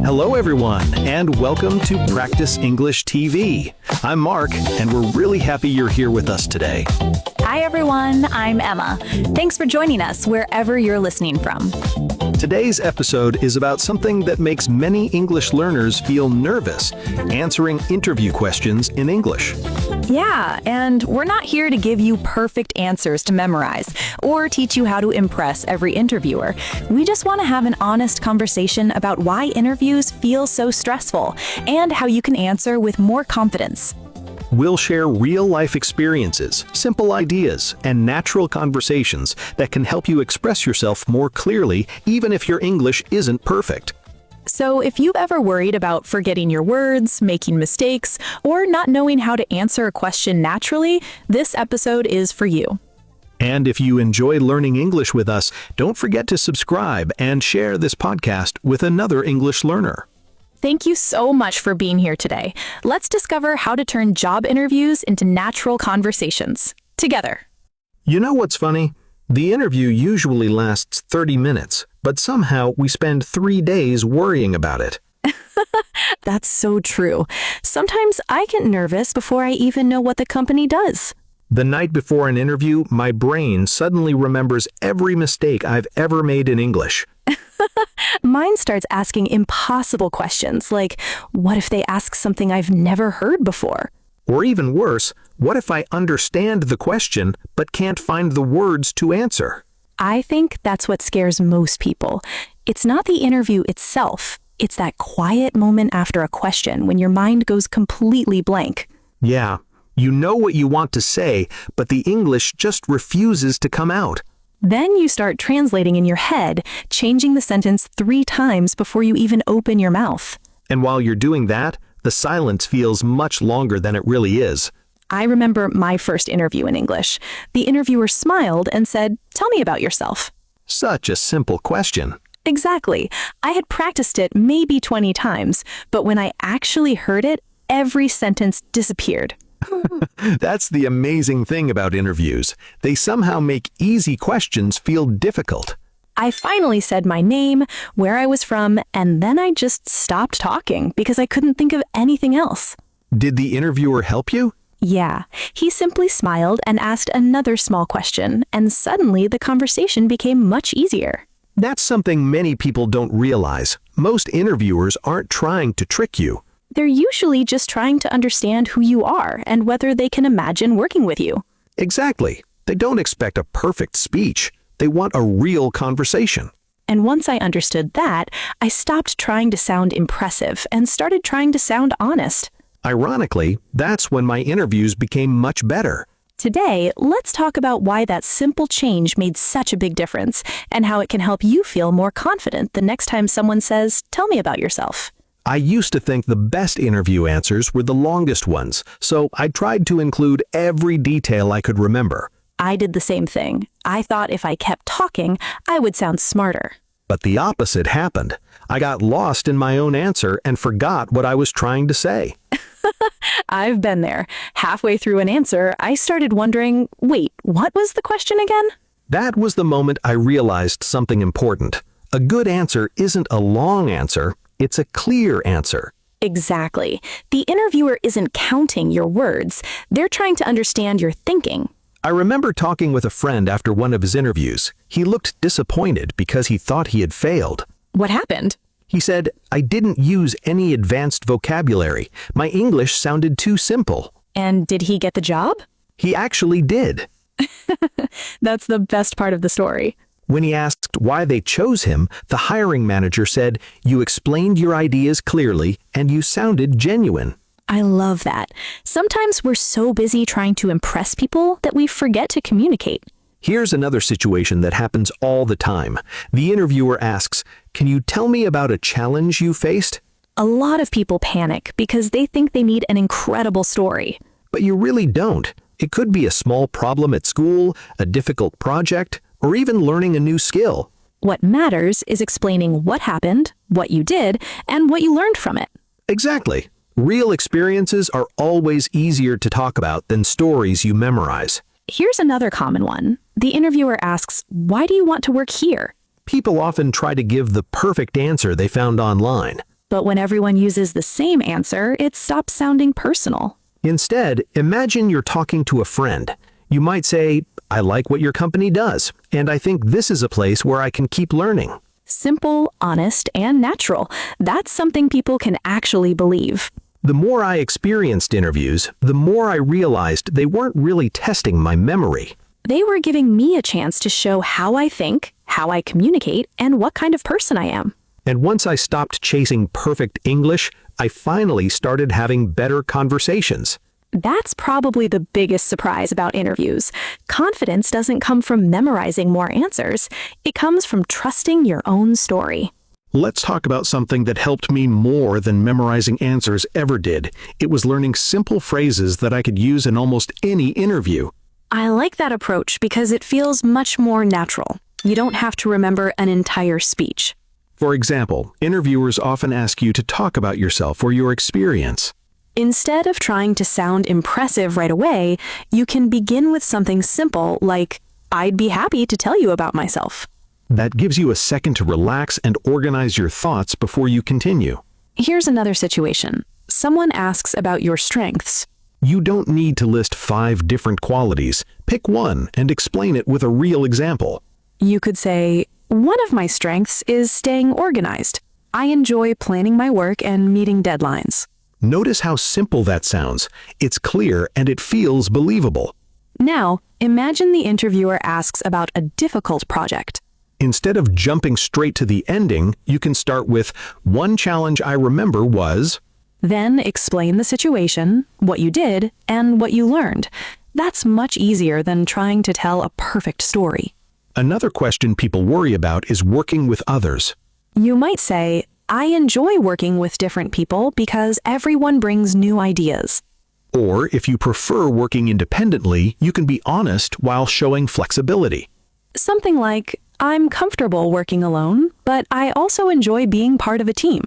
Hello, everyone, and welcome to Practice English TV. I'm Mark, and we're really happy you're here with us today. Hi, everyone. I'm Emma. Thanks for joining us wherever you're listening from. Today's episode is about something that makes many English learners feel nervous, answering interview questions in English. Yeah, and we're not here to give you perfect answers to memorize or teach you how to impress every interviewer. We just want to have an honest conversation about why interviews feel so stressful and how you can answer with more confidence. We'll share real-life experiences, simple ideas, and natural conversations that can help you express yourself more clearly, even if your English isn't perfect. So if you've ever worried about forgetting your words, making mistakes, or not knowing how to answer a question naturally, this episode is for you. And if you enjoy learning English with us, don't forget to subscribe and share this podcast with another English learner. Thank you so much for being here today. Let's discover how to turn job interviews into natural conversations together. You know what's funny? The interview usually lasts 30 minutes, but somehow we spend 3 days worrying about it. That's so true. Sometimes I get nervous before I even know what the company does. The night before an interview, my brain suddenly remembers every mistake I've ever made in English. Mine starts asking impossible questions like, what if they ask something I've never heard before? Or even worse, what if I understand the question but can't find the words to answer? I think that's what scares most people. It's not the interview itself. It's that quiet moment after a question when your mind goes completely blank. Yeah, you know what you want to say, but the English just refuses to come out. Then you start translating in your head, changing the sentence 3 times before you even open your mouth. And while you're doing that, the silence feels much longer than it really is. I remember my first interview in English. The interviewer smiled and said, "Tell me about yourself." Such a simple question. Exactly. I had practiced it maybe 20 times, but when I actually heard it, every sentence disappeared. That's the amazing thing about interviews. They somehow make easy questions feel difficult. I finally said my name, where I was from, and then I just stopped talking because I couldn't think of anything else. Did the interviewer help you? Yeah, he simply smiled and asked another small question, and suddenly the conversation became much easier. That's something many people don't realize. Most interviewers aren't trying to trick you. They're usually just trying to understand who you are and whether they can imagine working with you. Exactly. They don't expect a perfect speech. They want a real conversation. And once I understood that, I stopped trying to sound impressive and started trying to sound honest. Ironically, that's when my interviews became much better. Today, let's talk about why that simple change made such a big difference and how it can help you feel more confident the next time someone says, "Tell me about yourself." I used to think the best interview answers were the longest ones, so I tried to include every detail I could remember. I did the same thing. I thought if I kept talking, I would sound smarter. But the opposite happened. I got lost in my own answer and forgot what I was trying to say. I've been there. Halfway through an answer, I started wondering, wait, what was the question again? That was the moment I realized something important. A good answer isn't a long answer, it's a clear answer. Exactly. The interviewer isn't counting your words. They're trying to understand your thinking. I remember talking with a friend after one of his interviews. He looked disappointed because he thought he had failed. What happened? He said, "I didn't use any advanced vocabulary. My English sounded too simple." And did he get the job? He actually did. That's the best part of the story. When he asked why they chose him, the hiring manager said, "You explained your ideas clearly and you sounded genuine." I love that. Sometimes we're so busy trying to impress people that we forget to communicate. Here's another situation that happens all the time. The interviewer asks, "Can you tell me about a challenge you faced?" A lot of people panic because they think they need an incredible story. But you really don't. It could be a small problem at school, a difficult project, or even learning a new skill. What matters is explaining what happened, what you did, and what you learned from it. Exactly. Real experiences are always easier to talk about than stories you memorize. Here's another common one. The interviewer asks, "Why do you want to work here?" People often try to give the perfect answer they found online. But when everyone uses the same answer, it stops sounding personal. Instead, imagine you're talking to a friend. You might say, I like what your company does, and I think this is a place where I can keep learning. Simple, honest, and natural. That's something people can actually believe. The more I experienced interviews, the more I realized they weren't really testing my memory. They were giving me a chance to show how I think, how I communicate, and what kind of person I am. And once I stopped chasing perfect English, I finally started having better conversations. That's probably the biggest surprise about interviews. Confidence doesn't come from memorizing more answers. It comes from trusting your own story. Let's talk about something that helped me more than memorizing answers ever did. It was learning simple phrases that I could use in almost any interview. I like that approach because it feels much more natural. You don't have to remember an entire speech. For example, interviewers often ask you to talk about yourself or your experience. Instead of trying to sound impressive right away, you can begin with something simple like, I'd be happy to tell you about myself. That gives you a second to relax and organize your thoughts before you continue. Here's another situation. Someone asks about your strengths. You don't need to list 5 different qualities. Pick one and explain it with a real example. You could say, one of my strengths is staying organized. I enjoy planning my work and meeting deadlines. Notice how simple that sounds. It's clear and it feels believable. Now, imagine the interviewer asks about a difficult project. Instead of jumping straight to the ending, you can start with, one challenge I remember was... Then explain the situation, what you did, and what you learned. That's much easier than trying to tell a perfect story. Another question people worry about is working with others. You might say, I enjoy working with different people because everyone brings new ideas. Or if you prefer working independently, you can be honest while showing flexibility. Something like, I'm comfortable working alone, but I also enjoy being part of a team.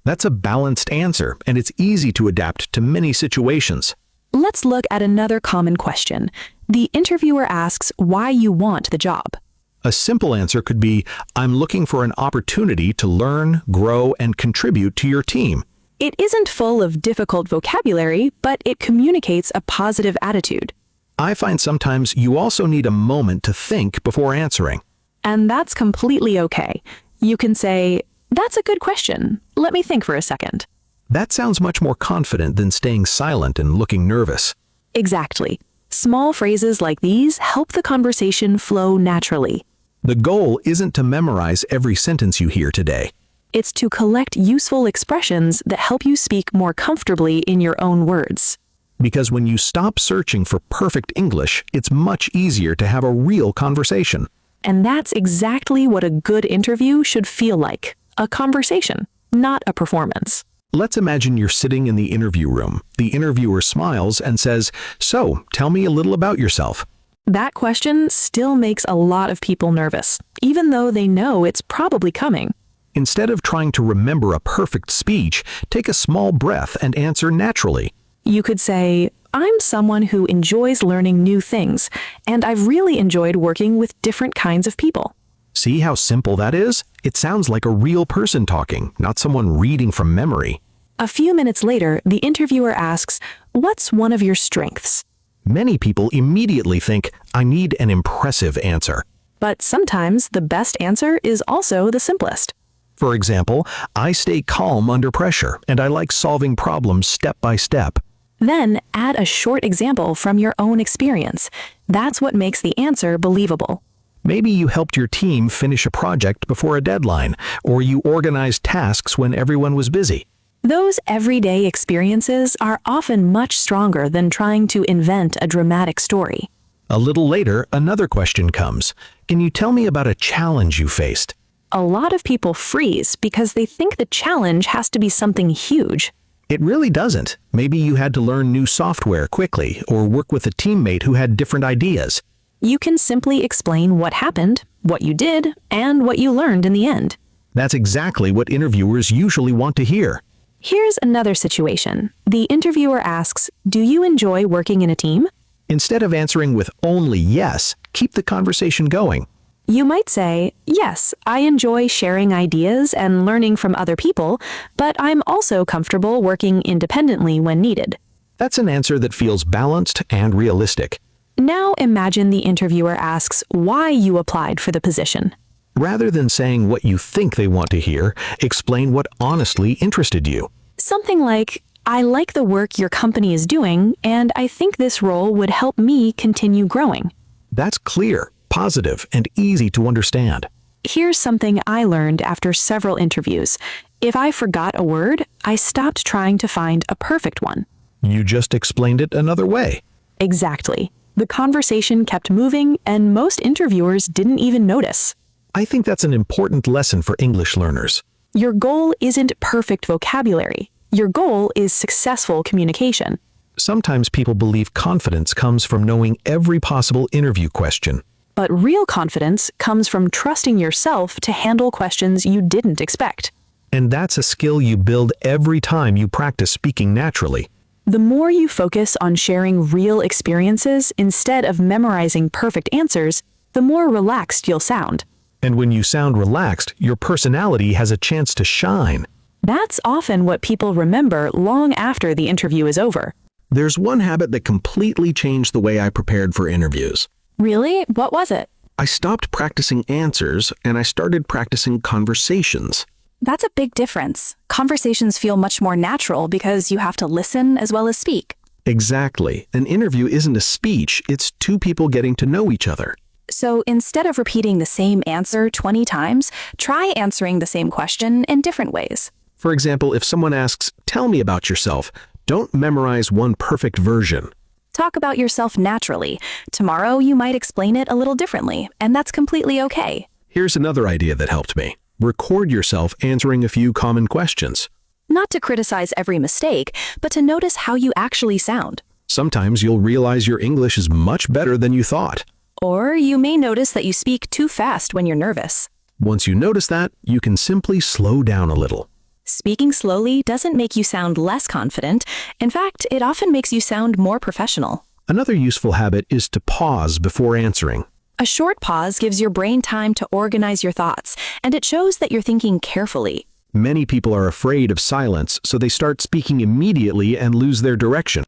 That's a balanced answer, and it's easy to adapt to many situations. Let's look at another common question. The interviewer asks why you want the job. A simple answer could be, I'm looking for an opportunity to learn, grow, and contribute to your team. It isn't full of difficult vocabulary, but it communicates a positive attitude. I find sometimes you also need a moment to think before answering. And that's completely okay. You can say, that's a good question. Let me think for a second. That sounds much more confident than staying silent and looking nervous. Exactly. Small phrases like these help the conversation flow naturally. The goal isn't to memorize every sentence you hear today. It's to collect useful expressions that help you speak more comfortably in your own words. Because when you stop searching for perfect English, it's much easier to have a real conversation. And that's exactly what a good interview should feel like. A conversation, not a performance. Let's imagine you're sitting in the interview room. The interviewer smiles and says, "So, tell me a little about yourself." That question still makes a lot of people nervous, even though they know it's probably coming. Instead of trying to remember a perfect speech, take a small breath and answer naturally. You could say, I'm someone who enjoys learning new things, and I've really enjoyed working with different kinds of people. See how simple that is? It sounds like a real person talking, not someone reading from memory. A few minutes later, the interviewer asks, what's one of your strengths? Many people immediately think, I need an impressive answer. But sometimes the best answer is also the simplest. For example, I stay calm under pressure, and I like solving problems step by step. Then add a short example from your own experience. That's what makes the answer believable. Maybe you helped your team finish a project before a deadline, or you organized tasks when everyone was busy. Those everyday experiences are often much stronger than trying to invent a dramatic story. A little later, another question comes. Can you tell me about a challenge you faced? A lot of people freeze because they think the challenge has to be something huge. It really doesn't. Maybe you had to learn new software quickly, or work with a teammate who had different ideas. You can simply explain what happened, what you did, and what you learned in the end. That's exactly what interviewers usually want to hear. Here's another situation. The interviewer asks, do you enjoy working in a team? Instead of answering with only yes, keep the conversation going. You might say, yes, I enjoy sharing ideas and learning from other people, but I'm also comfortable working independently when needed. That's an answer that feels balanced and realistic. Now imagine the interviewer asks why you applied for the position. Rather than saying what you think they want to hear, explain what honestly interested you. Something like, I like the work your company is doing, and I think this role would help me continue growing. That's clear, positive, and easy to understand. Here's something I learned after several interviews. If I forgot a word, I stopped trying to find a perfect one. You just explained it another way. Exactly. The conversation kept moving, and most interviewers didn't even notice. I think that's an important lesson for English learners. Your goal isn't perfect vocabulary. Your goal is successful communication. Sometimes people believe confidence comes from knowing every possible interview question. But real confidence comes from trusting yourself to handle questions you didn't expect. And that's a skill you build every time you practice speaking naturally. The more you focus on sharing real experiences instead of memorizing perfect answers, the more relaxed you'll sound. And when you sound relaxed, your personality has a chance to shine. That's often what people remember long after the interview is over. There's one habit that completely changed the way I prepared for interviews. Really? What was it? I stopped practicing answers and I started practicing conversations. That's a big difference. Conversations feel much more natural because you have to listen as well as speak. Exactly. An interview isn't a speech, it's two people getting to know each other. So instead of repeating the same answer 20 times, try answering the same question in different ways. For example, if someone asks, "Tell me about yourself," don't memorize one perfect version. Talk about yourself naturally. Tomorrow you might explain it a little differently, and that's completely okay. Here's another idea that helped me. Record yourself answering a few common questions. Not to criticize every mistake, but to notice how you actually sound. Sometimes you'll realize your English is much better than you thought. Or you may notice that you speak too fast when you're nervous. Once you notice that, you can simply slow down a little. Speaking slowly doesn't make you sound less confident. In fact, it often makes you sound more professional. Another useful habit is to pause before answering. A short pause gives your brain time to organize your thoughts, and it shows that you're thinking carefully. Many people are afraid of silence, so they start speaking immediately and lose their direction.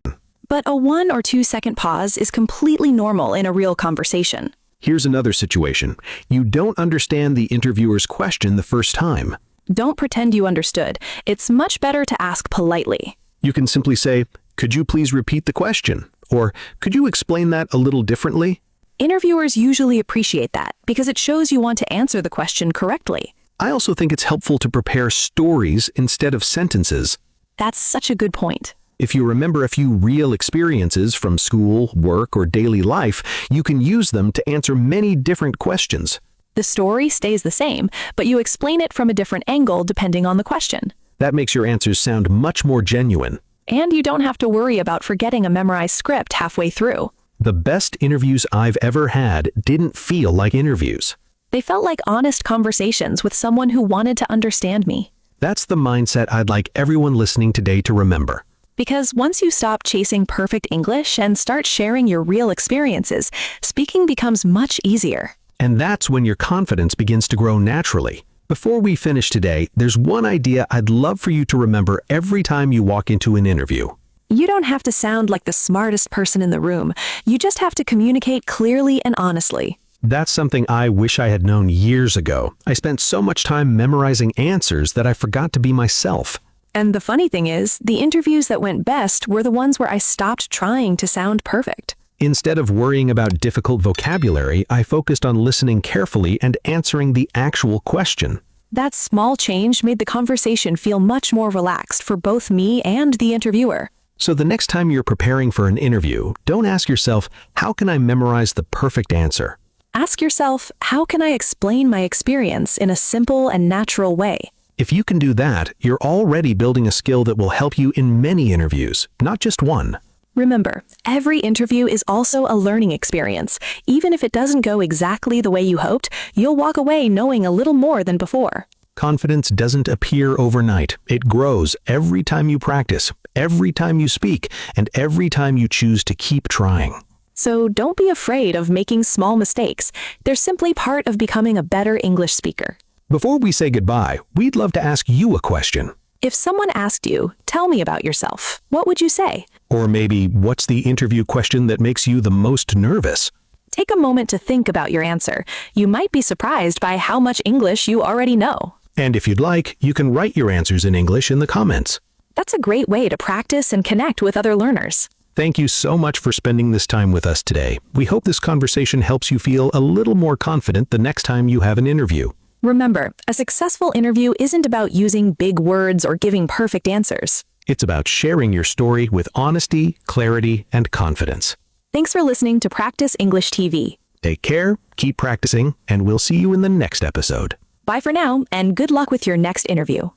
But a 1 or 2 second pause is completely normal in a real conversation. Here's another situation. You don't understand the interviewer's question the first time. Don't pretend you understood. It's much better to ask politely. You can simply say, "Could you please repeat the question?" Or, "Could you explain that a little differently?" Interviewers usually appreciate that because it shows you want to answer the question correctly. I also think it's helpful to prepare stories instead of sentences. That's such a good point. If you remember a few real experiences from school, work, or daily life, you can use them to answer many different questions. The story stays the same, but you explain it from a different angle depending on the question. That makes your answers sound much more genuine. And you don't have to worry about forgetting a memorized script halfway through. The best interviews I've ever had didn't feel like interviews. They felt like honest conversations with someone who wanted to understand me. That's the mindset I'd like everyone listening today to remember. Because once you stop chasing perfect English and start sharing your real experiences, speaking becomes much easier. And that's when your confidence begins to grow naturally. Before we finish today, there's one idea I'd love for you to remember every time you walk into an interview. You don't have to sound like the smartest person in the room. You just have to communicate clearly and honestly. That's something I wish I had known years ago. I spent so much time memorizing answers that I forgot to be myself. And the funny thing is, the interviews that went best were the ones where I stopped trying to sound perfect. Instead of worrying about difficult vocabulary, I focused on listening carefully and answering the actual question. That small change made the conversation feel much more relaxed for both me and the interviewer. So the next time you're preparing for an interview, don't ask yourself, "How can I memorize the perfect answer?" Ask yourself, how can I explain my experience in a simple and natural way? If you can do that, you're already building a skill that will help you in many interviews, not just one. Remember, every interview is also a learning experience. Even if it doesn't go exactly the way you hoped, you'll walk away knowing a little more than before. Confidence doesn't appear overnight. It grows every time you practice, every time you speak, and every time you choose to keep trying. So don't be afraid of making small mistakes. They're simply part of becoming a better English speaker. Before we say goodbye, we'd love to ask you a question. If someone asked you, "Tell me about yourself," what would you say? Or maybe, what's the interview question that makes you the most nervous? Take a moment to think about your answer. You might be surprised by how much English you already know. And if you'd like, you can write your answers in English in the comments. That's a great way to practice and connect with other learners. Thank you so much for spending this time with us today. We hope this conversation helps you feel a little more confident the next time you have an interview. Remember, a successful interview isn't about using big words or giving perfect answers. It's about sharing your story with honesty, clarity, and confidence. Thanks for listening to Practice English TV. Take care, keep practicing, and we'll see you in the next episode. Bye for now, and good luck with your next interview.